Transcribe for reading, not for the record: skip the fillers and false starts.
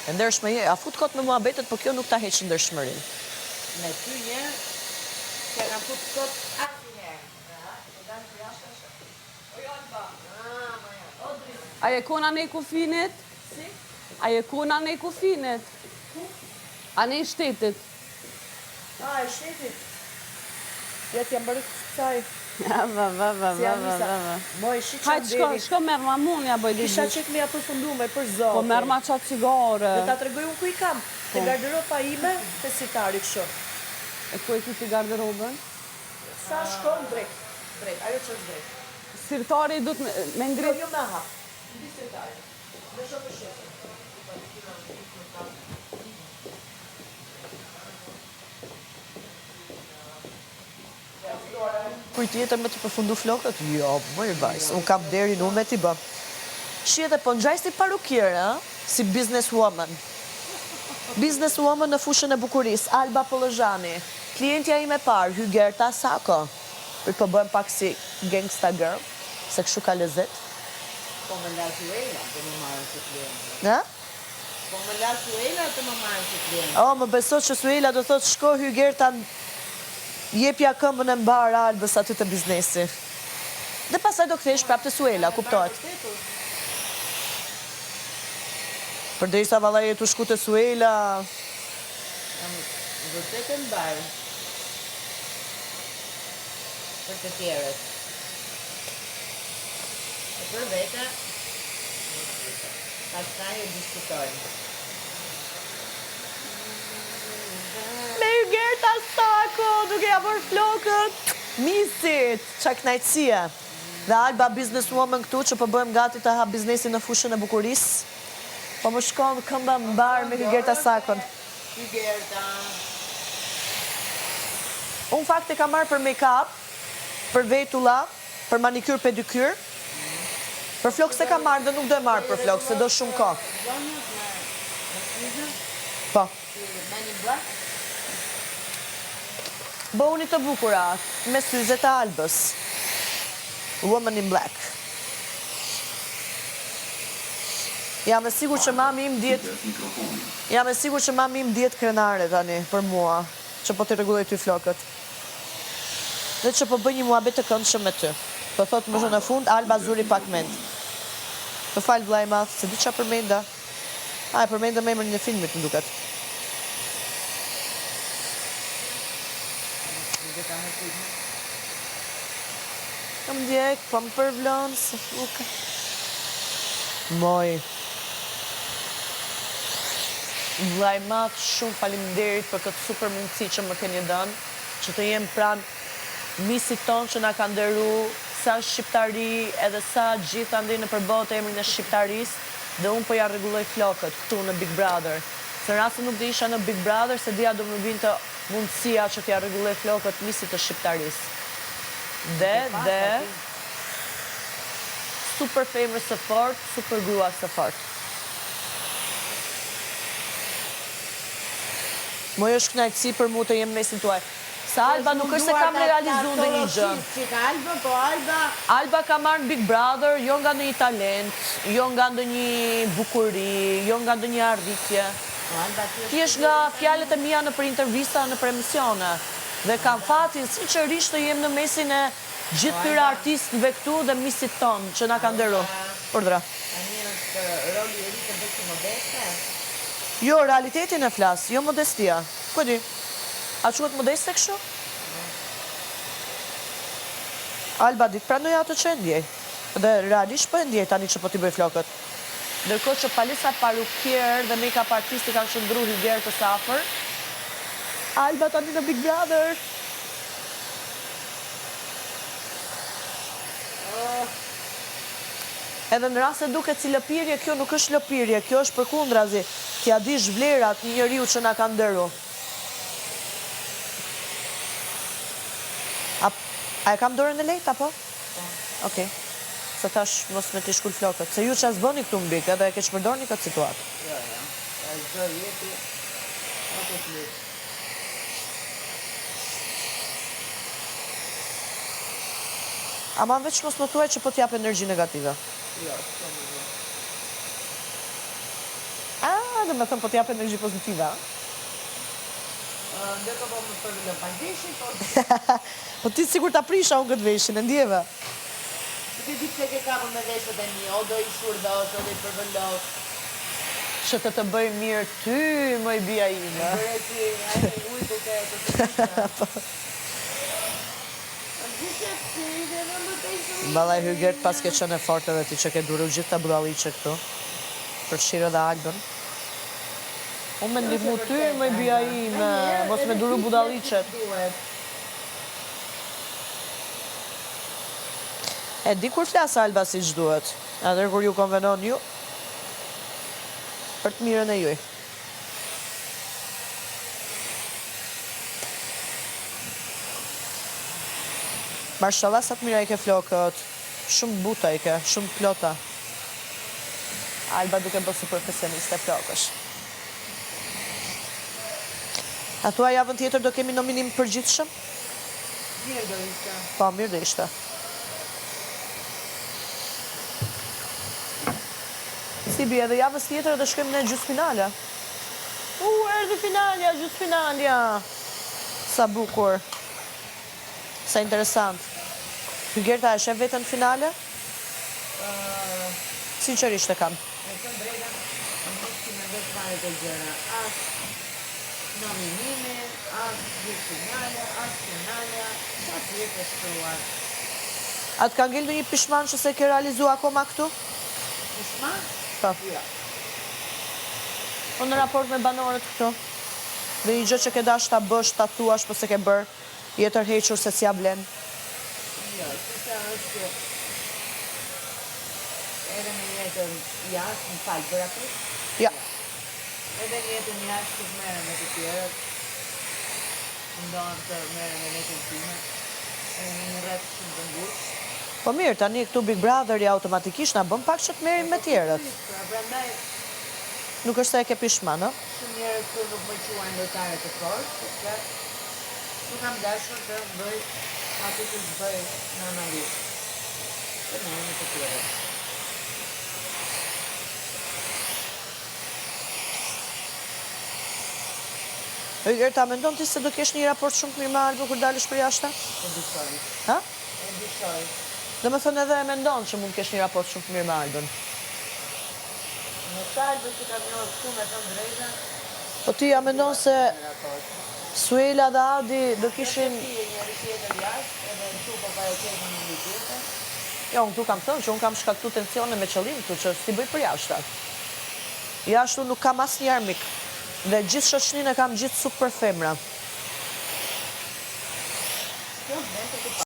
E ndershme je, a fut kot me muhabetet, po kjo nuk ta heq ndershmërinë. Me ty një, që nga fut kot asnjëherë. A je kona ne kufinit? A je kona ne kufinit? A ne i shtetit? A, e shtetit. Jetë jam bërë kësaj. Va. Moj, shi që Hajtë, shko merë ma mund, ja bëj ditë. Kisha qik me ja përfundume, për zote. Po merë ma qatë cigare. Dhe ta të regoj unë ku i kam. Të garderoba ime, të sitari kësho. E ku e ki ti garderobën? Sa shkon drejt, ajo që është drejt. Sirtari du të me ngrit. Jo me hap. Ndi sirtari. Dhe shumë të shqetë. Kuj tjetër me të përfundu flokët? Jo, më i bajs, unë kam derin unë me t'i bë. Shqete, po në gjaj si parukjere, si business woman. Business woman në fushën e bukuris, Alba Pollozhani. Klientja ime parë, Hygerta Sako. Po bëhem pak si gangsta girl, se kështu ka lezet. Po më la Suela të më marrën si klient. Ne? Po më la Suela të më marrën si klient. O, më besot që Suela do thot shko Hygerta jepja këmbën e mbar Albës aty të biznesi. Dhe pasaj do kthesh prap të Suela, kuptohet. Përderisa valla jetu shku të Suela. Vërtet e mbarë. Për të tjerët. E për vete, pastaj e diskutojnë. Me Hygerta Sako, duke ja bërë flokët. Misit, qa knajtësia. Dhe Alba businesswoman këtu që po bëhem gati të ha biznesin në fushën e bukuris. Po më shkon këmba mbar me Hygerta Sakon. Hygerta. Unë fakt e kam marrë për make-up, për vetulla, për manikyr pedikyr. Për flokë se kam marrë dhe nuk do e marrë për flokë, se do shumë ko. Po. Bëuni të bukurat, me syzet e Albës. Woman in Black. Jam e sigur që mami im djetë krenare tani për mua, që po të rregulloj ty flokët. Dhe që po bëj një muhabet të këndshëm me ty. Po thot më shumë në fund, Alba zuri pak mend. Të falë vllai i madh, se di qa përmenda. A, e përmenda me emrin e filmit më duket. Kam djek, po më përvlon, se fuka. Moj. Vllai i madh, shumë faleminderit për këtë super mundësi që më keni dhënë, që të jem pranë misit tonë që na ka nderu sa shqiptari edhe sa gjithë andi në përbot emrin e shqiptarisë, dhe unë po ja rregulloj flokët këtu në Big Brother. Se në rastin nuk dhe isha në Big Brother, se dia do më vinte mundësia që t'ja rregulloj flokët misit të shqiptarisë. Dhe super famous së fort, super grua së fort. Moj është knajtësi për mu të jem mesin tuaj. Sa Alba nuk është se kam realizu në një gjë. Alba ka marrë në Big Brother, jo nga në një talent, jo nga në një bukuri, jo nga në një arritje. Thjesht nga fjalët e mia në për intervista, në për emisione. Dhe kam fatin, sinqerisht të jem në mesin e gjithë këtyre artistëve këtu dhe misit tonë që na ka nderu. Urdhra. Tani është roli i ri të bëjë modeste? Jo, realitetin e flas, jo modestia. Ku di? A quhet modeste kështu? Alba dit pranoj ato që e ndjej. Dhe realisht po e ndjej tani që po t'i bëj flokët. Ndërkohë që palisa parukjer dhe make-up artisti kanë shëndru Hygerta të safër. Alba tani në Big Brother. Edhe në rast se duket si lëpirje, kjo nuk është lëpirje, kjo është përkundrazi. T'ja dish vlerat një njeriu që na ka nderu. A e kam dorën e lejtë, apo? Okej. Se tash mos me t'i shkull flokët. Se ju që as bëni këtu mbik, edhe e ke shpërdorni këtë situatë. Jo. A zdo jeti, ato t'lit. Ama veç mos më thuaj që po t'jap energji negative. Jo, A, dhe me thëmë po t'jap energji pozitive, a? Ndërko po më përvëllë pa veshin, po Po ti sigur ta prisha unë këtë veshin, e ndjeve. nuk e di pse ke kapur me veshët e mi, o do i shurdos, o do i përvëllos. Që të bëj mirë ty, moj bia ime. Bërë si, ajme ujtë të të Balaj Hygert pas ke qenë e forte dhe ti që ke duru gjithë të budalliqe këtu. Për Shiro dhe Albën. Unë me ndihmu ty, moj bia ime, mos me duru budalliqet. E di kur flas Alba si që duhet, edhe kur ju konvenon ju, për të mirën e juj. Marshallah sa të mira i ke flokët, shumë buta i ke, shumë plota. Alba duke bërë si profesioniste flokësh. A thua javën tjetër do kemi nominim përgjithshëm? Mirë do ishte. Po, mirë do ishte. Si bie edhe javës tjetër dhe shkojmë në gjysmë finale. Erdhi finalja, gjysmë finalja. Sa bukur. Sa interesant. Hygerta, e shef vetën në finale? Sinqerisht e kam. Me të drejta, më nështë me vetë fare të gjëra. As nominime, as gjithë finale, as finale, as jetë e shkruar. A të ka ngel në një pishman që se ke realizu akoma këtu? Pishma? Po. Jo. Unë në raport me banorët këtu. Dhe një gjë që ke dash ta bësh, ta thuash, po se ke bërë, je tërhequr se s'ja blen. Jo, se është edhe në jetën jashtë, në falë për aty, Ja. edhe në jetën jashtë të merë me të tjerët, ndonë të merë me jetën time, edhe në një rreth shumë të ngushtë. Po mirë, tani këtu Big Brother ja automatikisht na bën pak që të merim me tjerët. Pra, prandaj, Nuk është se e ke pishman, ë? shumë njerëz këtu nuk më quajnë lojtare të fortë, sepse nuk kam dashur të bëj atë që bëj në analizë. Të merë me të tjerët. Hygerta, mendon ti se do kesh një raport shumë të mirë me Albën kur dalësh për jashtë? E dishoj. Ha? E dishoj. Dhe me thënë edhe e mendon që mund kesh një raport shumë të mirë me Albën. Në salbë që kam njohë këtu me të drejta, Po ti ja mendon se Suela dhe Adi do kishin... ti e njëri tjetër jashtë, edhe në tu po paraqet në një tjetër. Jo, unë tu kam thënë që unë kam shkaktu tensione me qëllim këtu që si bëj për jashtë. Jashtu nuk kam asë një armik. Dhe gjithë shoqërinë e kam gjithë super femra. Kjo,